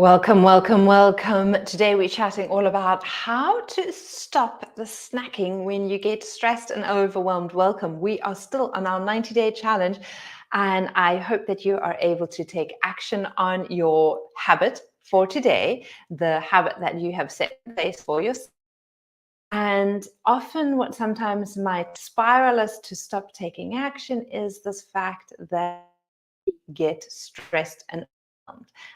Welcome, welcome, welcome. Today we're chatting all about how to stop the snacking when you get stressed and overwhelmed. Welcome. We are still on our 90-day challenge, and I hope that you are able to take action on your habit for today, the habit that you have set in place for yourself. And often what sometimes might spiral us to stop taking action is this fact that we get stressed and overwhelmed.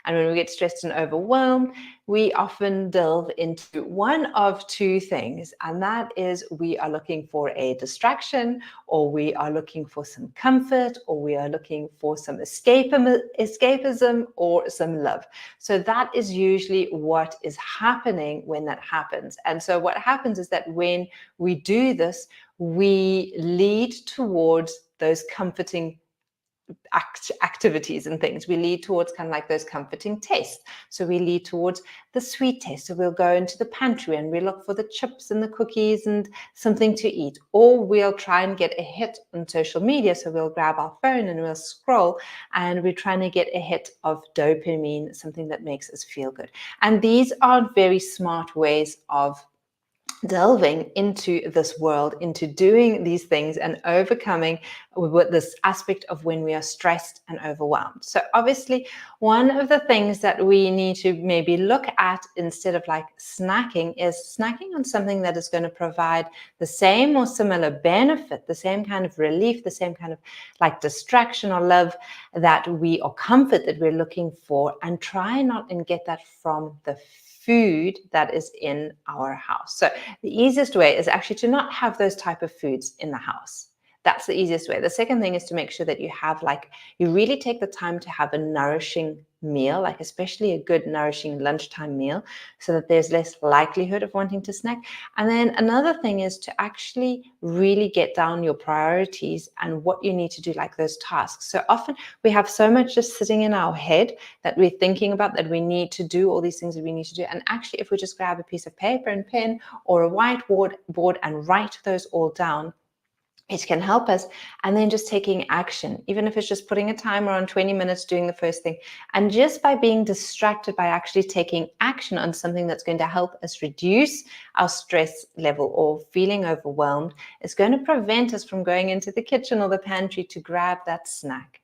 And when we get stressed and overwhelmed, we often delve into one of two things, and that is we are looking for a distraction, or we are looking for some comfort, or we are looking for some escapism or some love. So that is usually what is happening when that happens. And so what happens is that when we do this, we lead towards those comforting activities and things. We lead towards kind of like those comforting tastes. So we lead towards the sweet taste. So we'll go into the pantry and we look for the chips and the cookies and something to eat. Or we'll try and get a hit on social media. So we'll grab our phone and we'll scroll, and we're trying to get a hit of dopamine, something that makes us feel good. And these are very smart ways of delving into this world, into doing these things and overcoming with this aspect of when we are stressed and overwhelmed. So obviously, one of the things that we need to maybe look at instead of like snacking is snacking on something that is going to provide the same or similar benefit, the same kind of relief, the same kind of like distraction or love that we, or comfort that we're looking for, and try not and get that from the food that is in our house. So the easiest way is actually to not have those type of foods in the house. That's the easiest way. The second thing is to make sure that you have you really take the time to have a nourishing meal, like especially a good nourishing lunchtime meal, so that there's less likelihood of wanting to snack. And then another thing is to actually really get down your priorities and what you need to do, like those tasks. So often we have so much just sitting in our head that we're thinking about, that we need to do all these things that we need to do. And actually, if we just grab a piece of paper and pen or a whiteboard and write those all down, it can help us. And then just taking action, even if it's just putting a timer on 20 minutes, doing the first thing. And just by being distracted, by actually taking action on something that's going to help us reduce our stress level or feeling overwhelmed, is going to prevent us from going into the kitchen or the pantry to grab that snack.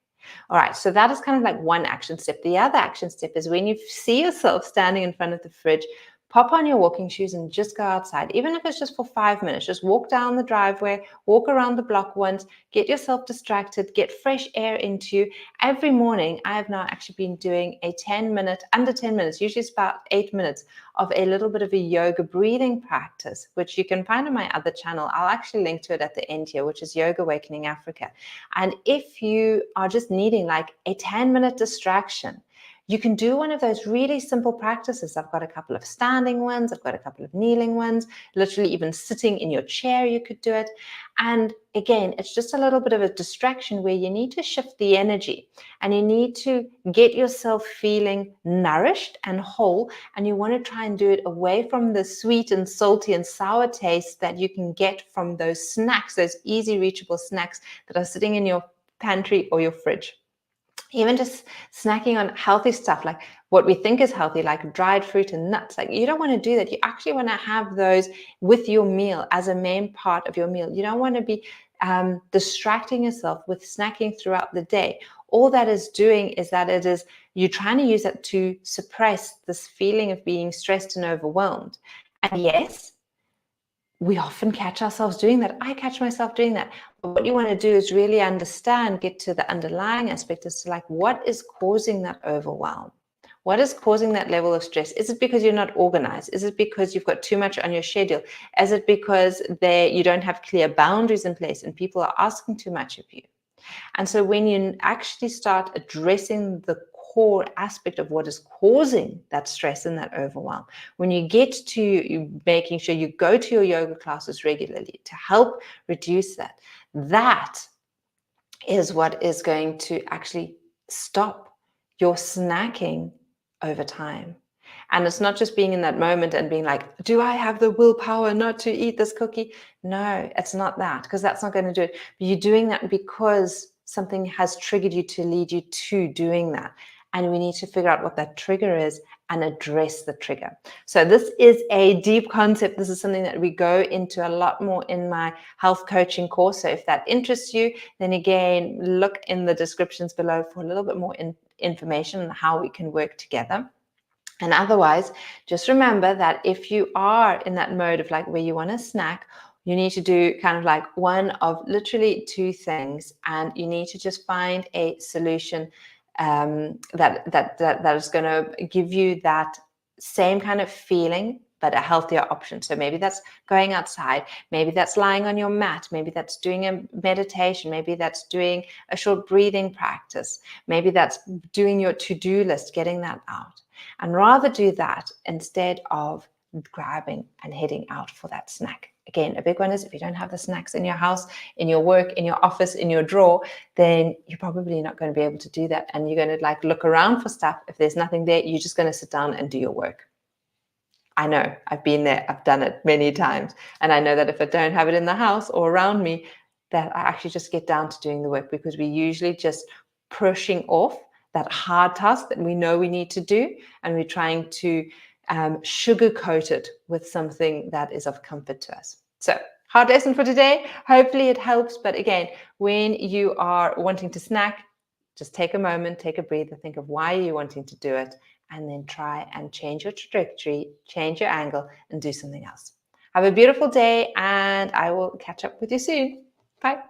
All right, so that is kind of like one action step. The other action step is when you see yourself standing in front of the fridge, pop on your walking shoes and just go outside. Even if it's just for 5 minutes, just walk down the driveway, walk around the block once, get yourself distracted, get fresh air into you. Every morning, I have now actually been doing a 10-minute, under 10 minutes, usually it's about 8 minutes, of a little bit of a yoga breathing practice, which you can find on my other channel. I'll actually link to it at the end here, which is Yoga Awakening Africa. And if you are just needing like a 10-minute distraction, you can do one of those really simple practices. I've got a couple of standing ones. I've got a couple of kneeling ones. Literally even sitting in your chair, you could do it. And again, it's just a little bit of a distraction where you need to shift the energy and you need to get yourself feeling nourished and whole. And you want to try and do it away from the sweet and salty and sour taste that you can get from those snacks, those easy reachable snacks that are sitting in your pantry or your fridge. Even just snacking on healthy stuff, like what we think is healthy, like dried fruit and nuts. Like, you don't want to do that. You actually want to have those with your meal as a main part of your meal. You don't want to be distracting yourself with snacking throughout the day. All that is doing is that you're trying to use it to suppress this feeling of being stressed and overwhelmed. And yes, we often catch ourselves doing that. I catch myself doing that. But what you want to do is really understand, get to the underlying aspect as to like, what is causing that overwhelm? What is causing that level of stress? Is it because you're not organized? Is it because you've got too much on your schedule? Is it because you don't have clear boundaries in place and people are asking too much of you? And so when you actually start addressing the core aspect of what is causing that stress and that overwhelm, when you get to making sure you go to your yoga classes regularly to help reduce that, that is what is going to actually stop your snacking over time. And it's not just being in that moment and being like, do I have the willpower not to eat this cookie? No, it's not that, because that's not going to do it. But you're doing that because something has triggered you to lead you to doing that. and we need to figure out what that trigger is and address the trigger. So this is a deep concept. This is something that we go into a lot more in my health coaching course. So if that interests you, then again, look in the descriptions below for a little bit more information on how we can work together. And otherwise, just remember that if you are in that mode of like where you want a snack, you need to do kind of like one of literally two things, and you need to just find a solution that is going to give you that same kind of feeling, but a healthier option. So maybe that's going outside, maybe that's lying on your mat, maybe that's doing a meditation, maybe that's doing a short breathing practice, maybe that's doing your to-do list, getting that out. And rather do that instead of grabbing and heading out for that snack. Again, a big one is if you don't have the snacks in your house, in your work, in your office, in your drawer, then you're probably not going to be able to do that. And you're going to like look around for stuff. If there's nothing there, you're just going to sit down and do your work. I know, I've been there, I've done it many times. And I know that if I don't have it in the house or around me, that I actually just get down to doing the work, because we usually just pushing off that hard task that we know we need to do, and we're trying to sugarcoat it with something that is of comfort to us. So, hard lesson for today. Hopefully it helps. But again, when you are wanting to snack, just take a moment, take a breather, think of why you're wanting to do it, and then try and change your trajectory, change your angle, and do something else. Have a beautiful day, and I will catch up with you soon. Bye.